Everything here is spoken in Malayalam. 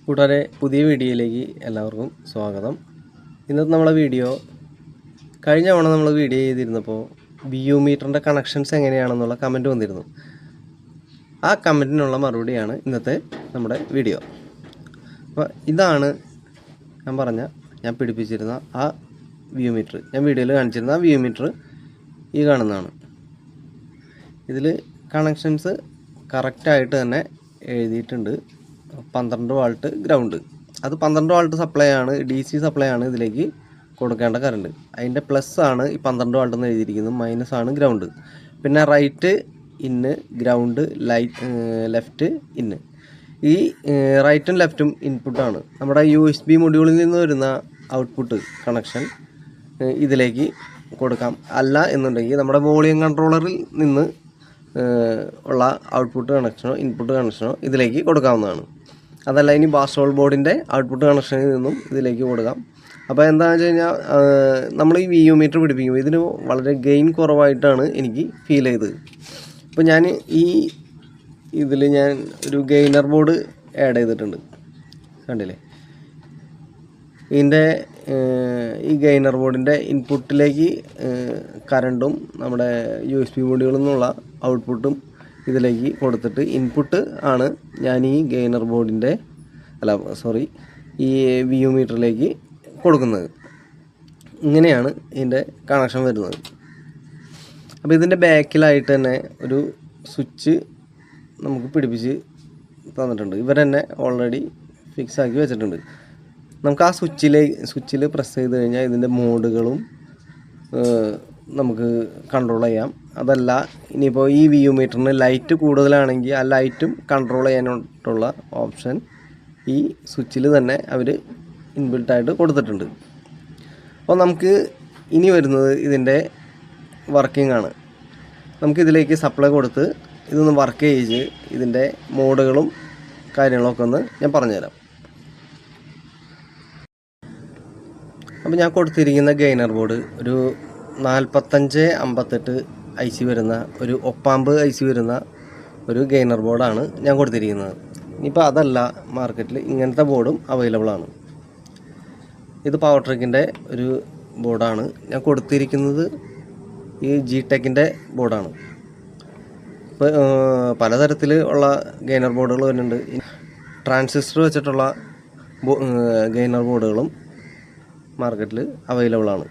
കൂടാതെ പുതിയ വീഡിയോയിലേക്ക് എല്ലാവർക്കും സ്വാഗതം. ഇന്നത്തെ നമ്മളെ വീഡിയോ കഴിഞ്ഞ തവണ നമ്മൾ വീഡിയോ ചെയ്തിരുന്നപ്പോൾ BU മീറ്ററിൻ്റെ കണക്ഷൻസ് എങ്ങനെയാണെന്നുള്ള കമൻറ്റ് വന്നിരുന്നു. ആ കമൻറ്റിനുള്ള മറുപടിയാണ് ഇന്നത്തെ നമ്മുടെ വീഡിയോ. അപ്പോൾ ഇതാണ് ഞാൻ പിടിപ്പിച്ചിരുന്ന ആ BU മീറ്റർ, ഞാൻ വീഡിയോയിൽ കാണിച്ചിരുന്ന ആ BU മീറ്റർ ഈ കാണുന്നതാണ്. ഇതിൽ കണക്ഷൻസ് കറക്റ്റായിട്ട് തന്നെ എഴുതിയിട്ടുണ്ട്. 12 വാൾട്ട് ഗ്രൗണ്ട്, അത് 12 വാൾട്ട് സപ്ലൈ ആണ്, DC സപ്ലൈ ആണ് ഇതിലേക്ക് കൊടുക്കേണ്ട കറണ്ട്. അതിൻ്റെ പ്ലസ് ആണ് ഈ 12 വാൾട്ട് എന്ന് എഴുതിയിരിക്കുന്നത്, മൈനസ് ആണ് ഗ്രൗണ്ട്. പിന്നെ റൈറ്റ് ഇന്ന്, ഗ്രൗണ്ട് ലെഫ്റ്റ് ഇന്ന്. ഈ റൈറ്റും ലെഫ്റ്റും ഇൻപുട്ടാണ്. നമ്മുടെ USB മൊഡ്യൂളിൽ നിന്ന് വരുന്ന ഔട്ട്പുട്ട് കണക്ഷൻ ഇതിലേക്ക് കൊടുക്കാം. അല്ല എന്നുണ്ടെങ്കിൽ നമ്മുടെ വോളിയം കൺട്രോളറിൽ നിന്ന് ഉള്ള ഔട്ട്പുട്ട് കണക്ഷനോ ഇൻപുട്ട് കണക്ഷനോ ഇതിലേക്ക് കൊടുക്കാവുന്നതാണ്. അതല്ല ഇനി ബാസ്റ്റോൾ ബോർഡിൻ്റെ ഔട്ട്പുട്ട് കണക്ഷനിൽ നിന്നും ഇതിലേക്ക് കൊടുക്കാം. അപ്പോൾ എന്താണെന്ന് വെച്ച് കഴിഞ്ഞാൽ നമ്മൾ ഈ BU മീറ്റർ പിടിപ്പിക്കുമ്പോൾ ഇതിന് വളരെ ഗെയിൻ കുറവായിട്ടാണ് എനിക്ക് ഫീൽ ചെയ്തത്. അപ്പോൾ ഞാൻ ഇതിൽ ഒരു ഗെയിനർ ബോർഡ് ആഡ് ചെയ്തിട്ടുണ്ട്, കണ്ടില്ലേ? ഇതിൻ്റെ ഈ ഗെയിനർ ബോർഡിൻ്റെ ഇൻപുട്ടിലേക്ക് കറണ്ടും നമ്മുടെ USB മൊഡ്യൂളിൽ നിന്നുള്ള ഔട്ട്പുട്ടും ഇതിലേക്ക് കൊടുത്തിട്ട് ഇൻപുട്ട് ആണ് ഞാൻ ഈ ഗെയിനർ ബോർഡിൻ്റെ ഈ BU മീറ്ററിലേക്ക് കൊടുക്കുന്നത്. ഇങ്ങനെയാണ് ഇതിൻ്റെ കണക്ഷൻ വരുന്നത്. അപ്പോൾ ഇതിൻ്റെ ബാക്കിലായിട്ട് തന്നെ ഒരു സ്വിച്ച് നമുക്ക് പിടിപ്പിച്ച് തന്നിട്ടുണ്ട്. ഇവർ തന്നെ ഓൾറെഡി ഫിക്സ് ആക്കി വെച്ചിട്ടുണ്ട്. നമുക്ക് ആ സ്വിച്ചിൽ പ്രസ് ചെയ്ത് കഴിഞ്ഞാൽ ഇതിൻ്റെ മോഡുകളും നമുക്ക് കൺട്രോൾ ചെയ്യാം. അതല്ല ഇനിയിപ്പോൾ ഈ BU മീറ്ററിന് ലൈറ്റ് കൂടുതലാണെങ്കിൽ ആ ലൈറ്റും കൺട്രോൾ ചെയ്യാനായിട്ടുള്ള ഓപ്ഷൻ ഈ സ്വിച്ചിൽ തന്നെ അവർ ഇൻബിൽട്ടായിട്ട് കൊടുത്തിട്ടുണ്ട്. അപ്പോൾ നമുക്ക് ഇനി വരുന്നത് ഇതിൻ്റെ വർക്കിംഗ് ആണ്. നമുക്കിതിലേക്ക് സപ്ലൈ കൊടുത്ത് ഇതൊന്ന് വർക്ക് ചെയ്ത് ഇതിൻ്റെ മോഡുകളും കാര്യങ്ങളൊക്കെ ഒന്ന് ഞാൻ പറഞ്ഞുതരാം. അപ്പോൾ ഞാൻ കൊടുത്തിരിക്കുന്ന ഗെയിനർ ബോർഡ് ഒരു 4558 IC വരുന്ന ഒരു ഒപ്പാമ്പ് IC വരുന്ന ഒരു ഗെയിനർ ബോർഡാണ് ഞാൻ കൊടുത്തിരിക്കുന്നത്. ഇനിയിപ്പോൾ അതല്ല, മാർക്കറ്റിൽ ഇങ്ങനത്തെ ബോർഡും അവൈലബിൾ ആണ്. ഇത് പവർ ട്രിക്കിൻ്റെ ഒരു ബോർഡാണ്. ഞാൻ കൊടുത്തിരിക്കുന്നത് ഈ G-Techൻ്റെ ബോർഡാണ്. ഇപ്പോൾ പലതരത്തിൽ ഉള്ള ഗെയിനർ ബോർഡുകൾ വരുന്നുണ്ട്. ട്രാൻസിസ്റ്റർ വെച്ചിട്ടുള്ള ഗെയിനർ ബോർഡുകളും മാർക്കറ്റിൽ അവൈലബിൾ ആണ്.